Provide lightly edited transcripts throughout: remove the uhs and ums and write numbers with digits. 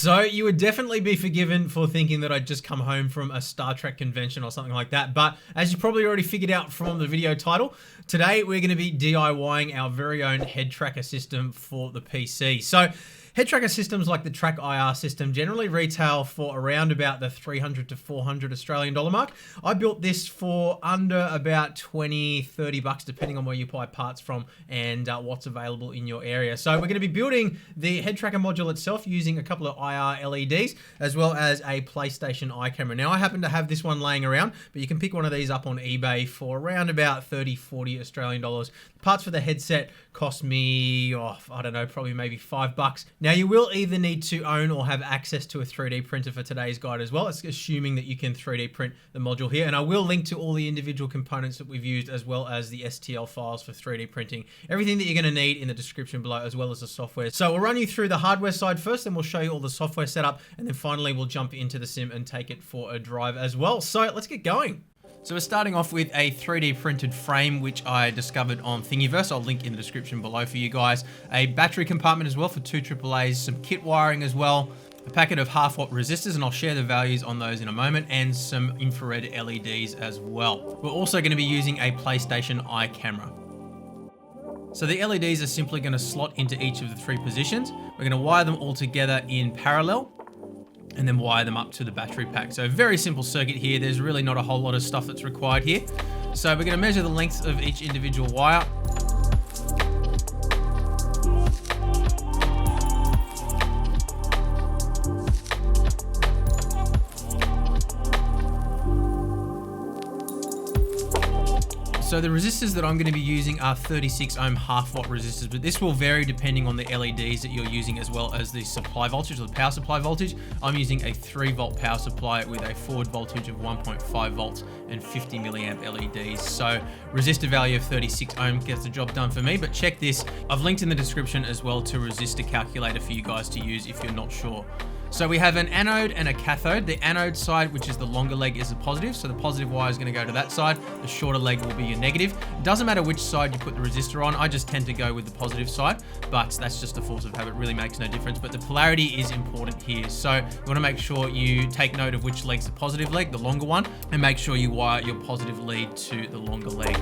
So you would definitely be forgiven for thinking that I'd just come home from a Star Trek convention or something like that. But as you probably already figured out from the video title, today we're going to be DIYing our very own head tracker system for the PC. So head tracker systems like the Track IR system generally retail for around about the 300 to 400 Australian dollar mark. I built this for under about 20, 30 bucks, depending on where you buy parts from and what's available in your area. So we're going to be building the head tracker module itself using a couple of IR LEDs, as well as a PlayStation Eye camera. Now I happen to have this one laying around, but you can pick one of these up on eBay for around about 30, 40 Australian dollars. Parts for the headset cost me, I don't know, probably maybe $5. Now you will either need to own or have access to a 3D printer for today's guide as well. It's assuming that you can 3D print the module here. And I will link to all the individual components that we've used, as well as the STL files for 3D printing. Everything that you're going to need in the description below, as well as the software. So we'll run you through the hardware side first, then we'll show you all the software setup, and then finally we'll jump into the sim and take it for a drive as well. So let's get going. So we're starting off with a 3D printed frame, which I discovered on Thingiverse. I'll link in the description below for you guys. A battery compartment as well for 2 AAAs, some kit wiring as well, a packet of half-watt resistors, and I'll share the values on those in a moment, and some infrared LEDs as well. We're also going to be using a PlayStation Eye camera. So the LEDs are simply going to slot into each of the 3 positions. We're going to wire them all together in parallel, and then wire them up to the battery pack. So very simple circuit here. There's really not a whole lot of stuff that's required here. So we're going to measure the length of each individual wire. So the resistors that I'm going to be using are 36 ohm half-watt resistors, but this will vary depending on the LEDs that you're using, as well as the supply voltage or the power supply voltage. I'm using a 3-volt power supply with a forward voltage of 1.5 volts and 50 milliamp LEDs. So resistor value of 36 ohm gets the job done for me, but check this. I've linked in the description as well to a resistor calculator for you guys to use if you're not sure. So we have an anode and a cathode. The anode side, which is the longer leg, is a positive. So the positive wire is going to go to that side. The shorter leg will be your negative. It doesn't matter which side you put the resistor on. I just tend to go with the positive side, but that's just a force of habit. It really makes no difference. But the polarity is important here. So you want to make sure you take note of which leg's the positive leg, the longer one, and make sure you wire your positive lead to the longer leg.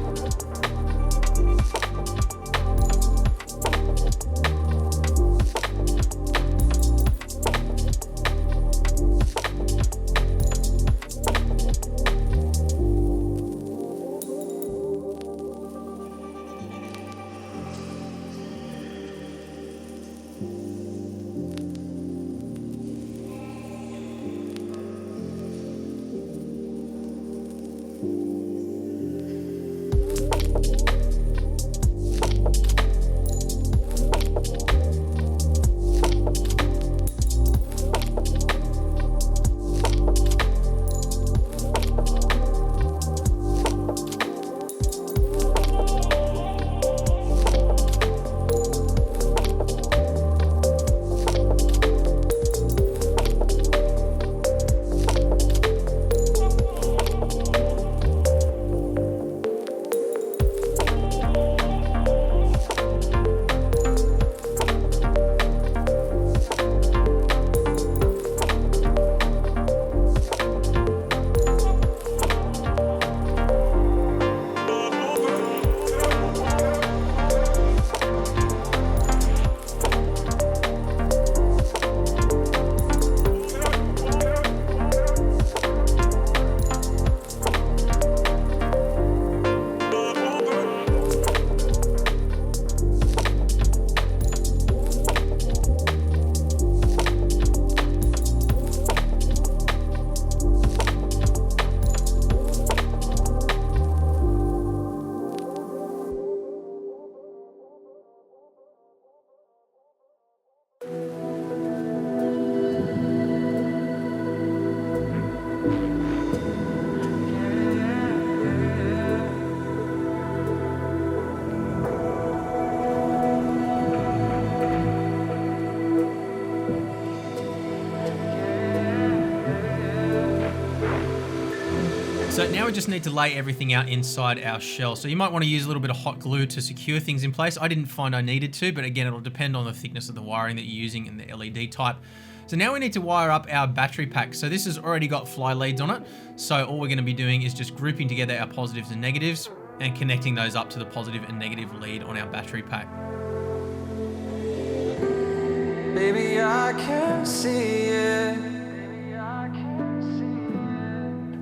So now we just need to lay everything out inside our shell. So you might want to use a little bit of hot glue to secure things in place. I didn't find I needed to, but again, it'll depend on the thickness of the wiring that you're using and the LED type. So now we need to wire up our battery pack. So this has already got fly leads on it. So all we're going to be doing is just grouping together our positives and negatives and connecting those up to the positive and negative lead on our battery pack. Baby, I can see it,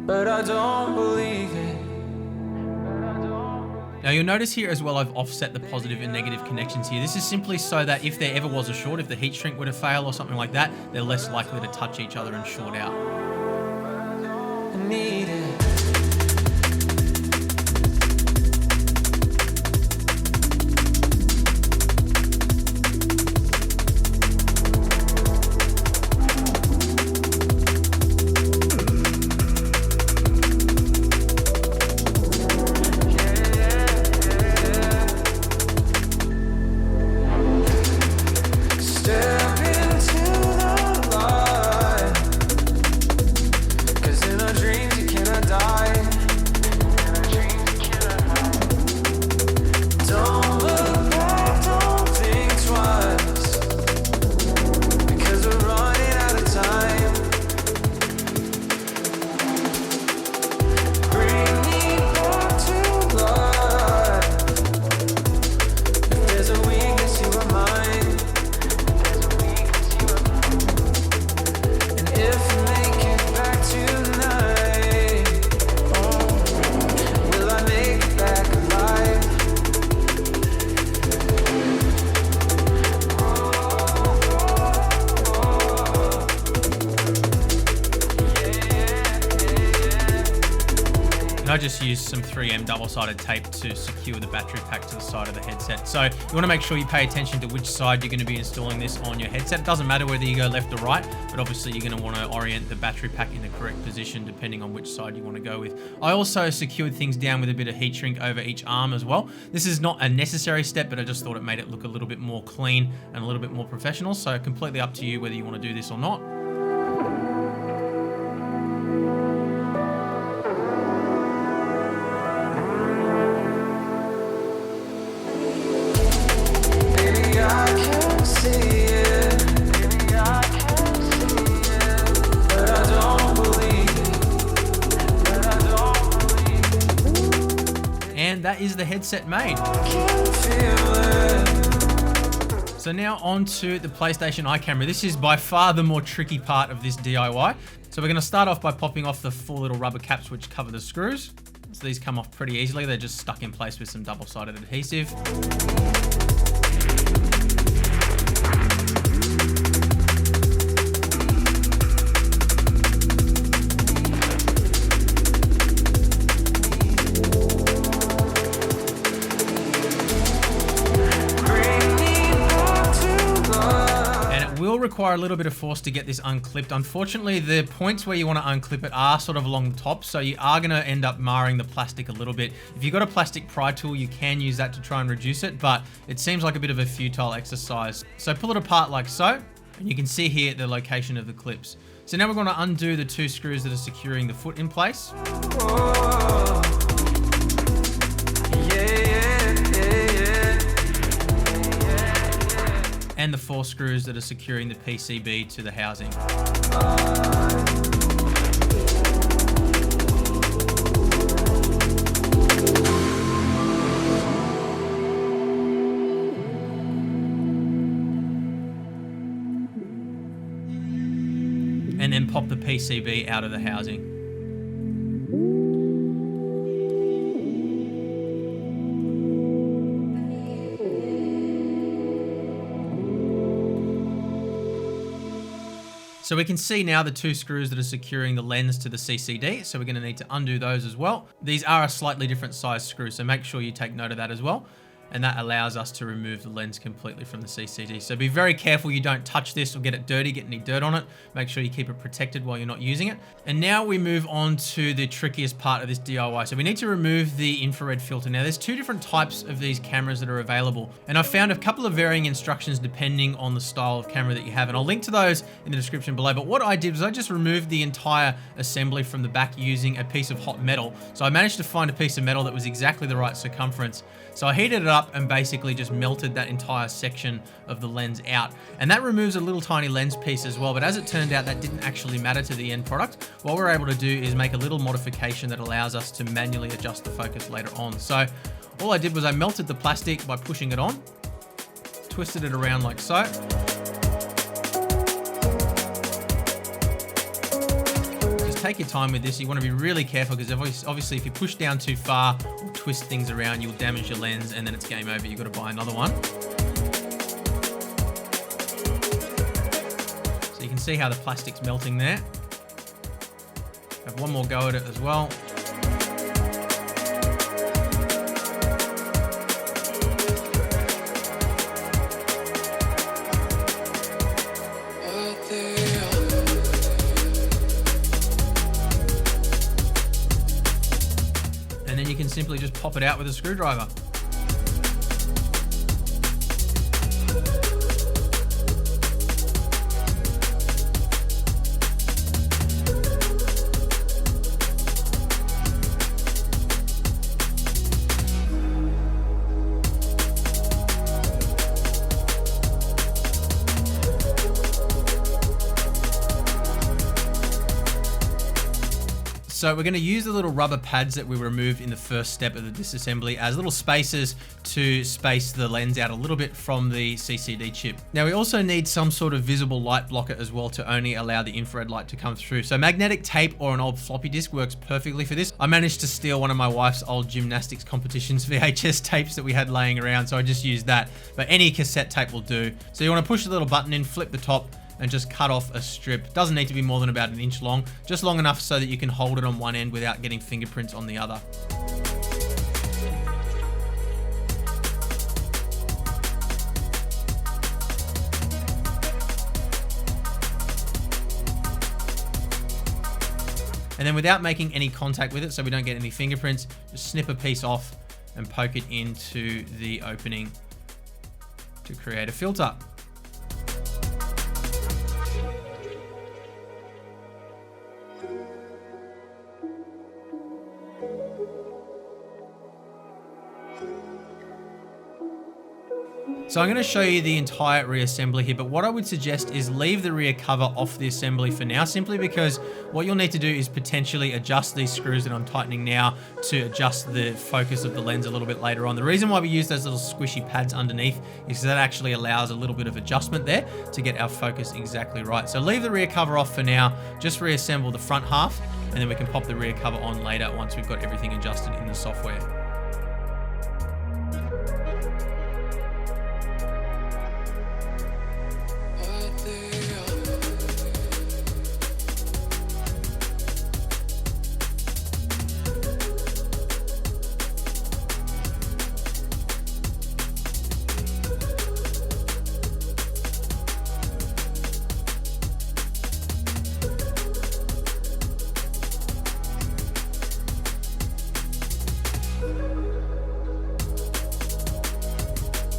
but I don't believe it. Now you'll notice here as well, I've offset the positive and negative connections here. This is simply so that if there ever was a short, if the heat shrink were to fail or something like that, they're less likely to touch each other and short out. I need it. I just used some 3M double-sided tape to secure the battery pack to the side of the headset. So you want to make sure you pay attention to which side you're going to be installing this on your headset. It doesn't matter whether you go left or right, but obviously you're going to want to orient the battery pack in the correct position depending on which side you want to go with. I also secured things down with a bit of heat shrink over each arm as well. This is not a necessary step, but I just thought it made it look a little bit more clean and a little bit more professional. So completely up to you whether you want to do this or not. And that is the headset made. So now on to the PlayStation Eye camera. This is by far the more tricky part of this DIY. So we're going to start off by popping off the 4 little rubber caps which cover the screws. So these come off pretty easily. They're just stuck in place with some double-sided adhesive. Require a little bit of force to get this unclipped. Unfortunately, the points where you want to unclip it are sort of along the top, so you are going to end up marring the plastic a little bit. If you've got a plastic pry tool, you can use that to try and reduce it, but it seems like a bit of a futile exercise. So pull it apart like so, and you can see here the location of the clips. So now we're going to undo the 2 screws that are securing the foot in place. And the 4 screws that are securing the PCB to the housing. And then pop the PCB out of the housing. So we can see now the 2 screws that are securing the lens to the CCD. So we're going to need to undo those as well. These are a slightly different size screw, so make sure you take note of that as well. And that allows us to remove the lens completely from the CCD. So be very careful you don't touch this or get it dirty, get any dirt on it. Make sure you keep it protected while you're not using it. And now we move on to the trickiest part of this DIY. So we need to remove the infrared filter. Now there's 2 different types of these cameras that are available. And I've found a couple of varying instructions depending on the style of camera that you have. And I'll link to those in the description below. But what I did was I just removed the entire assembly from the back using a piece of hot metal. So I managed to find a piece of metal that was exactly the right circumference. So I heated it up up and basically just melted that entire section of the lens out. And that removes a little tiny lens piece as well, but as it turned out, that didn't actually matter to the end product. What we're able to do is make a little modification that allows us to manually adjust the focus later on. So all I did was I melted the plastic by pushing it on, twisted it around like so. Take your time with this. You want to be really careful because obviously if you push down too far or twist things around, you'll damage your lens and then it's game over. You've got to buy another one. So you can see how the plastic's melting there. Have one more go at it as well. You can simply just pop it out with a screwdriver. So we're going to use the little rubber pads that we removed in the first step of the disassembly as little spacers to space the lens out a little bit from the CCD chip. Now we also need some sort of visible light blocker as well to only allow the infrared light to come through. So magnetic tape or an old floppy disk works perfectly for this. I managed to steal one of my wife's old gymnastics competitions VHS tapes that we had laying around, so I just used that. But any cassette tape will do. So you want to push the little button in, flip the top, and just cut off a strip. Doesn't need to be more than about 1 inch long, just long enough so that you can hold it on one end without getting fingerprints on the other. And then without making any contact with it, so we don't get any fingerprints, just snip a piece off and poke it into the opening to create a filter. So I'm going to show you the entire reassembly here, but what I would suggest is leave the rear cover off the assembly for now, simply because what you'll need to do is potentially adjust these screws that I'm tightening now to adjust the focus of the lens a little bit later on. The reason why we use those little squishy pads underneath is because that actually allows a little bit of adjustment there to get our focus exactly right. So leave the rear cover off for now, just reassemble the front half, and then we can pop the rear cover on later once we've got everything adjusted in the software.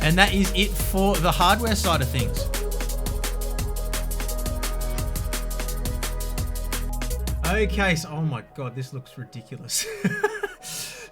And that is it for the hardware side of things. Okay, so, oh my God, this looks ridiculous.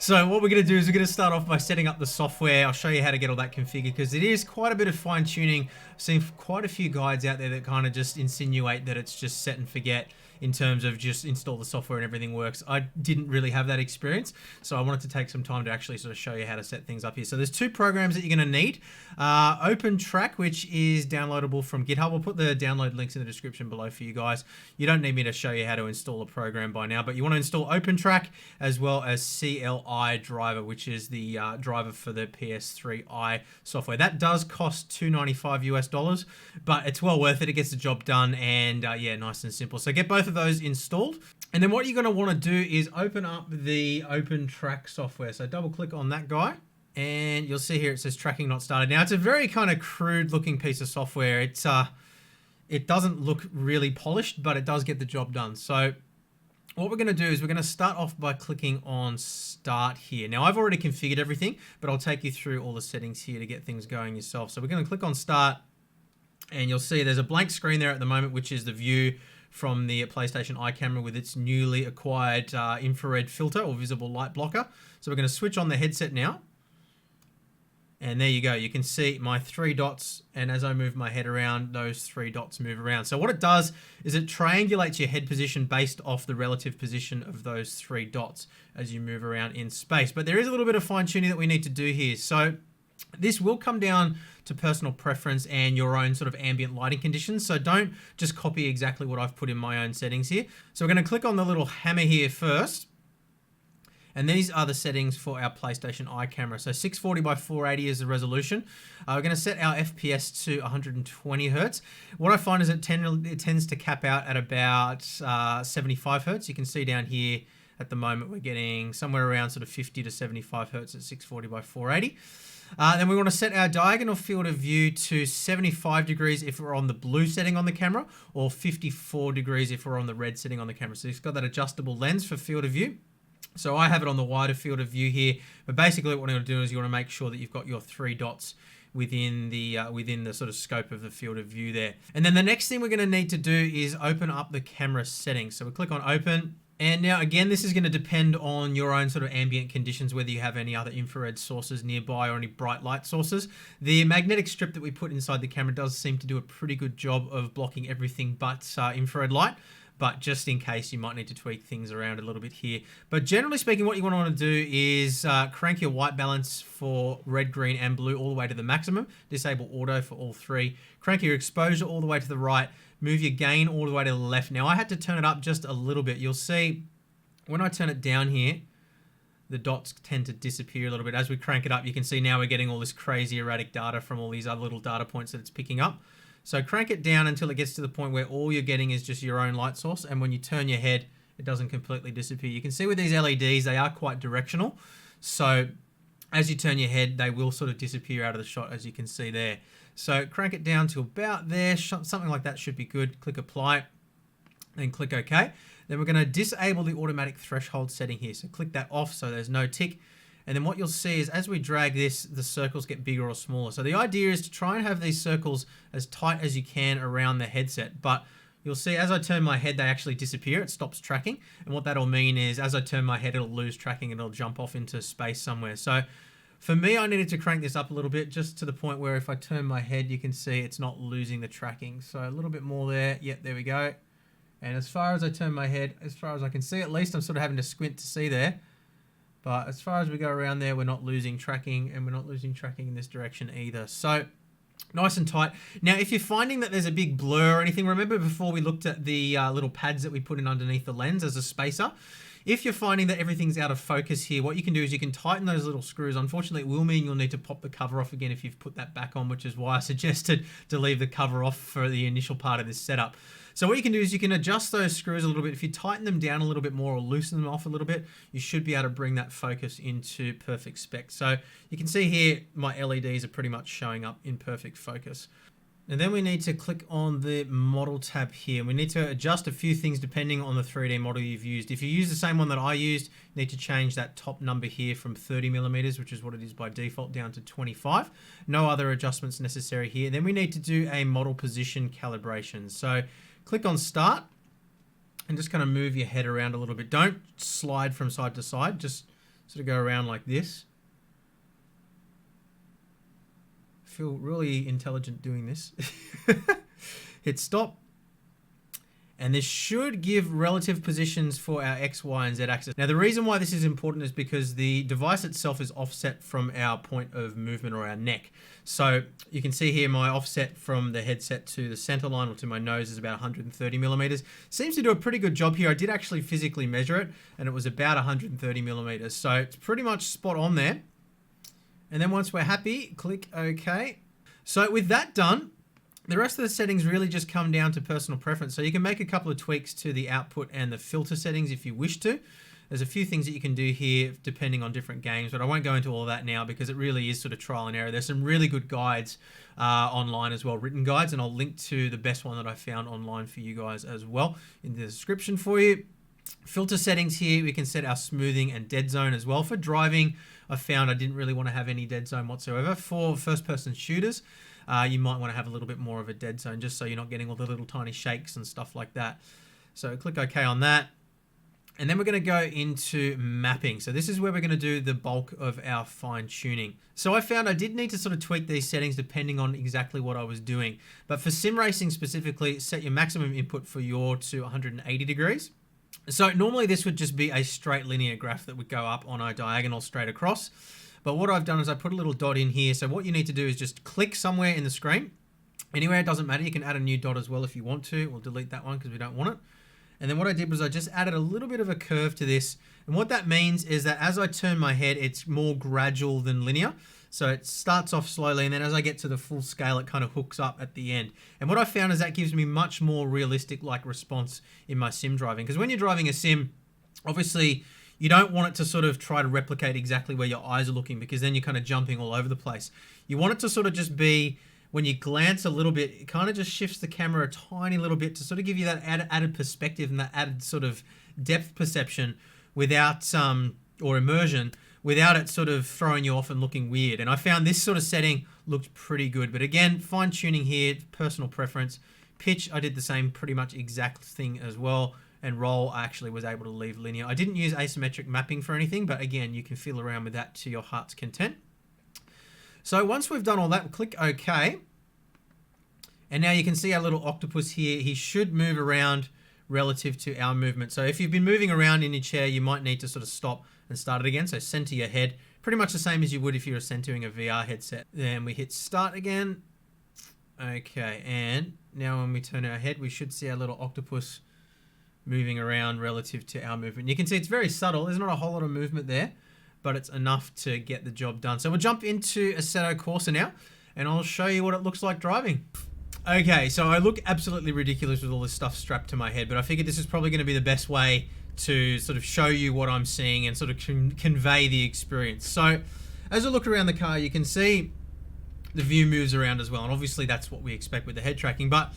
So what we're going to do is we're going to start off by setting up the software. I'll show you how to get all that configured because it is quite a bit of fine tuning. I've seen quite a few guides out there that kind of just insinuate that it's just set and forget in terms of just install the software and everything works. I didn't really have that experience, so I wanted to take some time to actually sort of show you how to set things up here. So there's two programs that you're going to need. OpenTrack, which is downloadable from GitHub. We'll put the download links in the description below for you guys. You don't need me to show you how to install a program by now, but you want to install OpenTrack as well as CLI driver, which is the driver for the PS3 Eye software. That does cost $295 US, but it's well worth it. It gets the job done, and yeah, nice and simple. So get both of those installed, and then what you're going to want to do is open up the OpenTrack software. So double click on that guy, and you'll see here it says tracking not started. Now it's a very kind of crude looking piece of software. It's it doesn't look really polished, but it does get the job done. So what we're going to do is we're going to start off by clicking on start here. Now I've already configured everything, but I'll take you through all the settings here to get things going yourself. So we're going to click on start, and you'll see there's a blank screen there at the moment, which is the view from the PlayStation Eye camera with its newly acquired infrared filter or visible light blocker. So we're going to switch on the headset now. And there you go. You can see my 3 dots, and as I move my head around, those 3 dots move around. So what it does is it triangulates your head position based off the relative position of those 3 dots as you move around in space. But there is a little bit of fine tuning that we need to do here. So this will come down to personal preference and your own sort of ambient lighting conditions. So don't just copy exactly what I've put in my own settings here. So we're going to click on the little hammer here first. And these are the settings for our PlayStation Eye camera. So 640 by 480 is the resolution. We're going to set our FPS to 120 Hertz. What I find is it tends to cap out at about 75 Hertz. You can see down here at the moment we're getting somewhere around sort of 50 to 75 Hertz at 640 by 480. Then we want to set our diagonal field of view to 75 degrees if we're on the blue setting on the camera, or 54 degrees if we're on the red setting on the camera. So it's got that adjustable lens for field of view. So I have it on the wider field of view here, but basically what you want to do is you want to make sure that you've got your 3 dots within the sort of scope of the field of view there. And then the next thing we're going to need to do is open up the camera settings. So we click on open. And now again, this is going to depend on your own sort of ambient conditions, whether you have any other infrared sources nearby or any bright light sources. The magnetic strip that we put inside the camera does seem to do a pretty good job of blocking everything but infrared light. But just in case, you might need to tweak things around a little bit here. But generally speaking, what you want to do is crank your white balance for red, green, and blue all the way to the maximum. Disable auto for all 3. Crank your exposure all the way to the right. Move your gain all the way to the left. Now, I had to turn it up just a little bit. You'll see when I turn it down here, the dots tend to disappear a little bit. As we crank it up, you can see now we're getting all this crazy erratic data from all these other little data points that it's picking up. So crank it down until it gets to the point where all you're getting is just your own light source. And when you turn your head, it doesn't completely disappear. You can see with these LEDs, they are quite directional. So as you turn your head, they will sort of disappear out of the shot, as you can see there. So crank it down to about there. Something like that should be good. Click apply, then click OK. Then we're going to disable the automatic threshold setting here. So click that off so there's no tick. And then what you'll see is as we drag this, the circles get bigger or smaller. So the idea is to try and have these circles as tight as you can around the headset. But you'll see as I turn my head, they actually disappear. It stops tracking. And what that'll mean is as I turn my head, it'll lose tracking and it'll jump off into space somewhere. So for me, I needed to crank this up a little bit just to the point where if I turn my head, you can see it's not losing the tracking. So a little bit more there. Yep, there we go. And as far as I turn my head, as far as I can see, at least I'm sort of having to squint to see there. But as far as we go around there, we're not losing tracking, and we're not losing tracking in this direction either. So nice and tight. Now, if you're finding that there's a big blur or anything, remember before we looked at the little pads that we put in underneath the lens as a spacer. If you're finding that everything's out of focus here, what you can do is you can tighten those little screws. Unfortunately, it will mean you'll need to pop the cover off again if you've put that back on, which is why I suggested to leave the cover off for the initial part of this setup. So what you can do is you can adjust those screws a little bit. If you tighten them down a little bit more or loosen them off a little bit, you should be able to bring that focus into perfect spec. So you can see here, my LEDs are pretty much showing up in perfect focus. And then we need to click on the model tab here. We need to adjust a few things depending on the 3D model you've used. If you use the same one that I used, you need to change that top number here from 30 millimeters, which is what it is by default, down to 25. No other adjustments necessary here. Then we need to do a model position calibration. So click on start and just kind of move your head around a little bit. Don't slide from side to side, just sort of go around like this. Feel really intelligent doing this. Hit stop. And this should give relative positions for our X, Y, and Z axis. Now, the reason why this is important is because the device itself is offset from our point of movement or our neck. So you can see here my offset from the headset to the center line or to my nose is about 130 millimeters. Seems to do a pretty good job here. I did actually physically measure it and it was about 130 millimeters. So it's pretty much spot on there. And then once we're happy, click OK. So with that done, the rest of the settings really just come down to personal preference. So you can make a couple of tweaks to the output and the filter settings if you wish to. There's a few things that you can do here depending on different games, but I won't go into all of that now because it really is sort of trial and error. There's some really good guides online as well, written guides, and I'll link to the best one that I found online for you guys as well in the description for you. Filter settings here, we can set our smoothing and dead zone as well. For driving, I found I didn't really want to have any dead zone whatsoever. For first-person shooters, you might want to have a little bit more of a dead zone just so you're not getting all the little tiny shakes and stuff like that. So click OK on that. And then we're going to go into mapping. So this is where we're going to do the bulk of our fine tuning. So I found I did need to sort of tweak these settings depending on exactly what I was doing. But for sim racing specifically, set your maximum input for yaw to 180 degrees. So normally this would just be a straight linear graph that would go up on a diagonal straight across. But what I've done is I put a little dot in here. So what you need to do is just click somewhere in the screen. Anywhere, it doesn't matter. You can add a new dot as well if you want to. We'll delete that one because we don't want it. And then what I did was I just added a little bit of a curve to this. And what that means is that as I turn my head, it's more gradual than linear. So it starts off slowly, and then as I get to the full scale, it kind of hooks up at the end. And what I found is that gives me much more realistic like response in my sim driving. Because when you're driving a sim, obviously you don't want it to sort of try to replicate exactly where your eyes are looking, because then you're kind of jumping all over the place. You want it to sort of just be, when you glance a little bit, it kind of just shifts the camera a tiny little bit to sort of give you that added perspective and that added sort of depth perception without, or immersion, without it sort of throwing you off and looking weird. And I found this sort of setting looked pretty good. But again, fine tuning here, personal preference. Pitch, I did the same pretty much exact thing as well. And roll, I actually was able to leave linear. I didn't use asymmetric mapping for anything, but again, you can feel around with that to your heart's content. So once we've done all that, we'll click OK. And now you can see our little octopus here. He should move around relative to our movement. So if you've been moving around in your chair, you might need to sort of stop and start it again. So center your head, pretty much the same as you would if you were centering a VR headset. Then we hit start again. Okay, and now when we turn our head, we should see our little octopus moving around relative to our movement. You can see it's very subtle. There's not a whole lot of movement there, but it's enough to get the job done. So we'll jump into Assetto Corsa now, and I'll show you what it looks like driving. Okay, so I look absolutely ridiculous with all this stuff strapped to my head, but I figured this is probably going to be the best way to sort of show you what I'm seeing and sort of convey the experience. So as I look around the car, you can see the view moves around as well, and obviously that's what we expect with the head tracking. But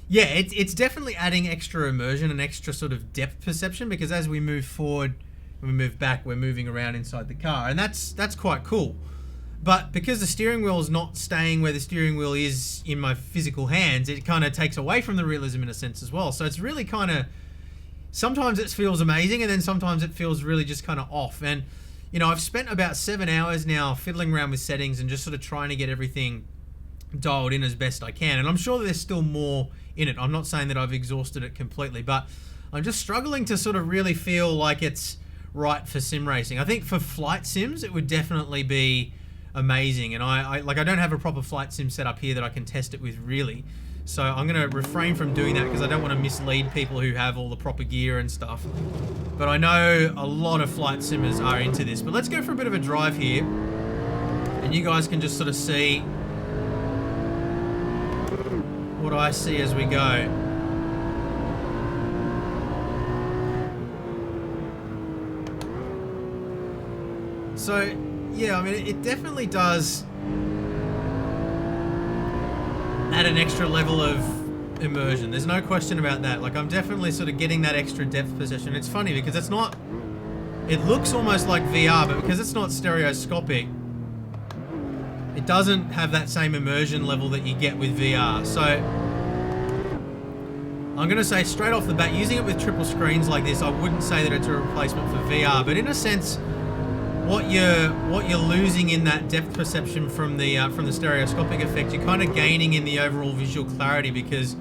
yeah, it's definitely adding extra immersion and extra sort of depth perception, because as we move forward and we move back, we're moving around inside the car, and that's quite cool. But because the steering wheel is not staying where the steering wheel is in my physical hands, it kind of takes away from the realism in a sense as well. So it's really kind of, sometimes it feels amazing, and then sometimes it feels really just kind of off. And, you know, I've spent about 7 hours now fiddling around with settings and just sort of trying to get everything dialed in as best I can. And I'm sure there's still more in it. I'm not saying that I've exhausted it completely, but I'm just struggling to sort of really feel like it's right for sim racing. I think for flight sims, it would definitely be amazing. And I don't have a proper flight sim set up here that I can test it with really. So I'm going to refrain from doing that because I don't want to mislead people who have all the proper gear and stuff. But I know a lot of flight simmers are into this. But let's go for a bit of a drive here. And you guys can just sort of see what I see as we go. So, yeah, I mean, it definitely does add an extra level of immersion. There's no question about that. Like, I'm definitely sort of getting that extra depth perception. It's funny because it's not, it looks almost like VR, but because it's not stereoscopic, it doesn't have that same immersion level that you get with VR. So I'm going to say straight off the bat, using it with triple screens like this, I wouldn't say that it's a replacement for VR, but in a sense, what you're losing in that depth perception from the stereoscopic effect, you're kind of gaining in the overall visual clarity, because,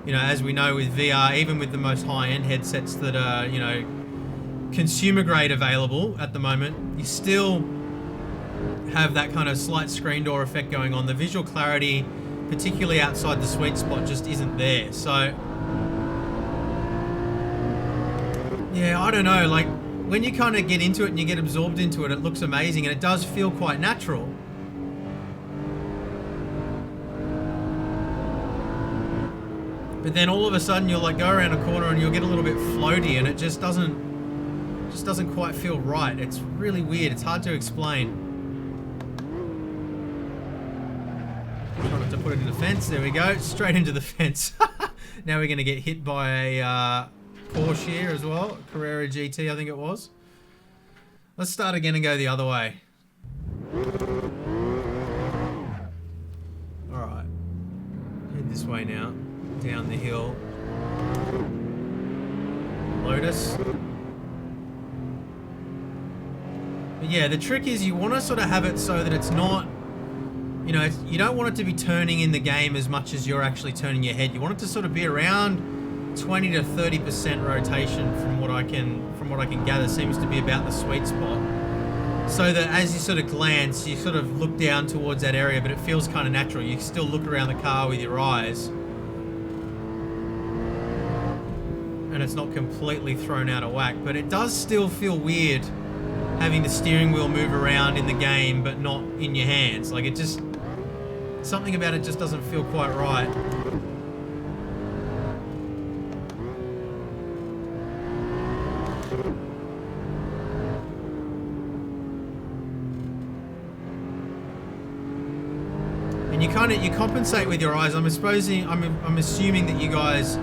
you know, as we know with VR, even with the most high-end headsets that are, you know, consumer grade available at the moment, you still have that kind of slight screen door effect going on. The visual clarity, particularly outside the sweet spot, just isn't there. So yeah, I don't know, like, when you kind of get into it and you get absorbed into it, it looks amazing and it does feel quite natural. But then all of a sudden you'll like go around a corner and you'll get a little bit floaty and it just doesn't quite feel right. It's really weird. It's hard to explain. Try not to put it in the fence. There we go. Straight into the fence. Now we're going to get hit by a Porsche here as well. Carrera GT, I think it was. Let's start again and go the other way. Alright. Head this way now. Down the hill. Lotus. But yeah, the trick is you want to sort of have it so that it's not, you know, you don't want it to be turning in the game as much as you're actually turning your head. You want it to sort of be around 20 to 30% rotation from what I can gather seems to be about the sweet spot. So that as you sort of glance, you sort of look down towards that area, but it feels kind of natural. You can still look around the car with your eyes. And it's not completely thrown out of whack, but it does still feel weird having the steering wheel move around in the game, but not in your hands. Like it just, something about it just doesn't feel quite right. You compensate with your eyes. I'm assuming that you guys,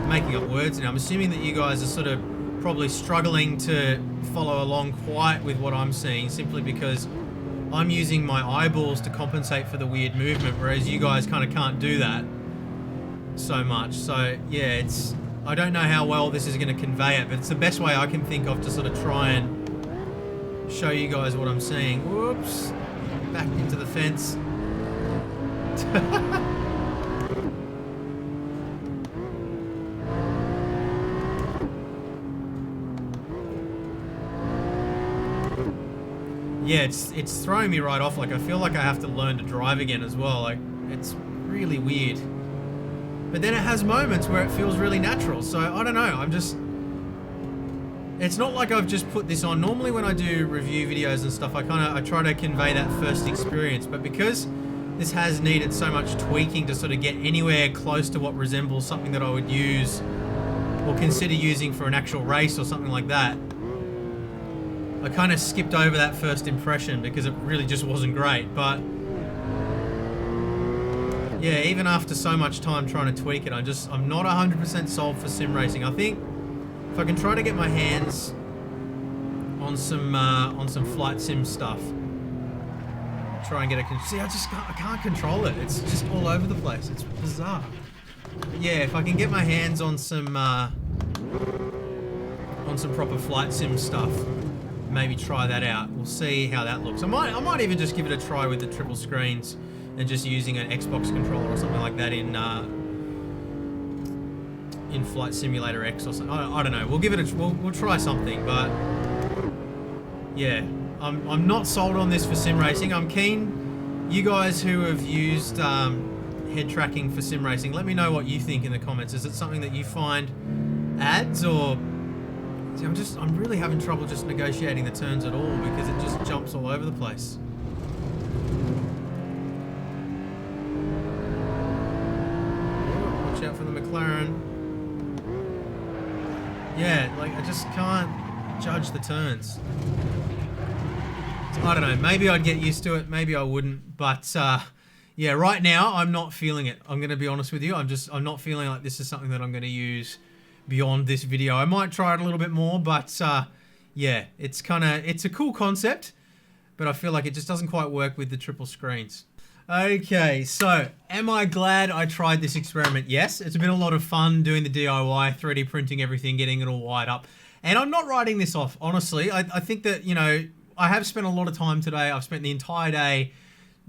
making up words now, I'm assuming that you guys are sort of probably struggling to follow along quite with what I'm seeing, simply because I'm using my eyeballs to compensate for the weird movement, whereas you guys kind of can't do that so much. So yeah, I don't know how well this is going to convey it, but it's the best way I can think of to sort of try and show you guys what I'm seeing. Whoops, back into the fence. Yeah, it's throwing me right off. Like I feel like I have to learn to drive again as well. Like it's really weird. But then it has moments where it feels really natural. So I don't know. It's not like I've just put this on. Normally when I do review videos and stuff, I try to convey that first experience. But because this has needed so much tweaking to sort of get anywhere close to what resembles something that I would use or consider using for an actual race or something like that, I kind of skipped over that first impression because it really just wasn't great. But yeah, even after so much time trying to tweak it, I'm not 100% sold for sim racing. I think if I can try to get my hands on some flight sim stuff, try and get a... See, I can't control it. It's just all over the place. It's bizarre. But yeah, if I can get my hands on some proper flight sim stuff, maybe try that out. We'll see how that looks. I might even just give it a try with the triple screens and just using an Xbox controller or something like that in Flight Simulator X or something. I don't know. We'll give it we'll try something, but yeah. I'm not sold on this for sim racing. I'm keen. You guys who have used head tracking for sim racing, let me know what you think in the comments. Is it something that you find adds, or see, I'm really having trouble just negotiating the turns at all because it just jumps all over the place. Watch out for the McLaren. Yeah, like I just can't judge the turns. I don't know, maybe I'd get used to it, maybe I wouldn't, but yeah, right now I'm not feeling it. I'm going to be honest with you. I'm not feeling like this is something that I'm going to use beyond this video. I might try it a little bit more, but yeah, it's a cool concept, but I feel like it just doesn't quite work with the triple screens. Okay, so am I glad I tried this experiment? Yes, it's been a lot of fun doing the DIY, 3D printing everything, getting it all wired up. And I'm not writing this off, honestly. I think that, you know, I have spent a lot of time today. I've spent the entire day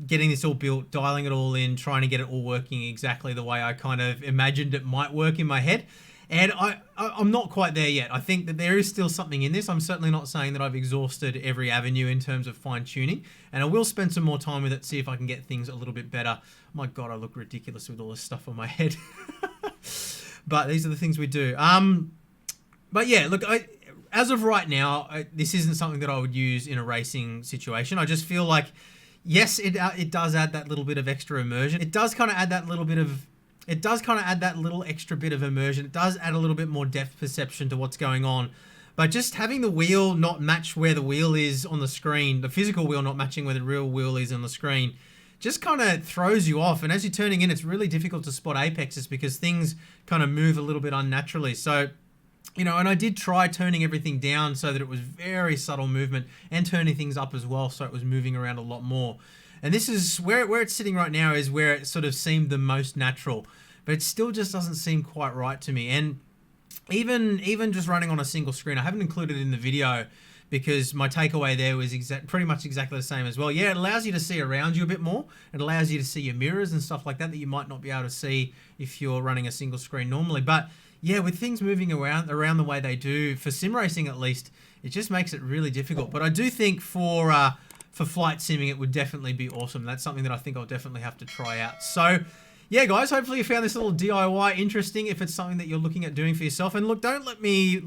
getting this all built, dialing it all in, trying to get it all working exactly the way I kind of imagined it might work in my head. And I'm not quite there yet. I think that there is still something in this. I'm certainly not saying that I've exhausted every avenue in terms of fine-tuning. And I will spend some more time with it, see if I can get things a little bit better. My God, I look ridiculous with all this stuff on my head. But these are the things we do. But yeah, look, as of right now, this isn't something that I would use in a racing situation. I just feel like, yes, it does add that little bit of extra immersion. It does kind of add that little bit of... It does kind of add that little extra bit of immersion. It does add a little bit more depth perception to what's going on. But just having the wheel not match where the wheel is on the screen, the physical wheel not matching where the real wheel is on the screen, just kind of throws you off. And as you're turning in, it's really difficult to spot apexes because things kind of move a little bit unnaturally. So, you know, and I did try turning everything down so that it was very subtle movement, and turning things up as well so it was moving around a lot more. And this is where it's sitting right now, is where it sort of seemed the most natural, but it still just doesn't seem quite right to me. And even just running on a single screen, I haven't included it in the video because my takeaway there was pretty much exactly the same as well. Yeah, it allows you to see around you a bit more. It allows you to see your mirrors and stuff like that you might not be able to see if you're running a single screen normally. But yeah, with things moving around the way they do, for sim racing at least, it just makes it really difficult. But I do think for flight simming, it would definitely be awesome. That's something that I think I'll definitely have to try out. So yeah, guys, hopefully you found this little DIY interesting if it's something that you're looking at doing for yourself. And look, don't let me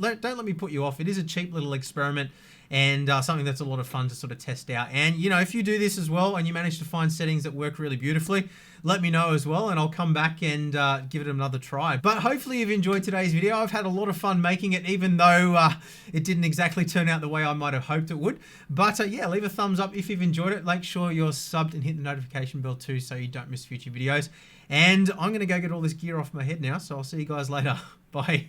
put you off. It is a cheap little experiment and something that's a lot of fun to sort of test out. And, you know, if you do this as well and you manage to find settings that work really beautifully, let me know as well, and I'll come back and give it another try. But hopefully you've enjoyed today's video. I've had a lot of fun making it, even though it didn't exactly turn out the way I might have hoped it would. But yeah, leave a thumbs up if you've enjoyed it. Make sure you're subbed and hit the notification bell too so you don't miss future videos. And I'm going to go get all this gear off my head now, so I'll see you guys later. Bye.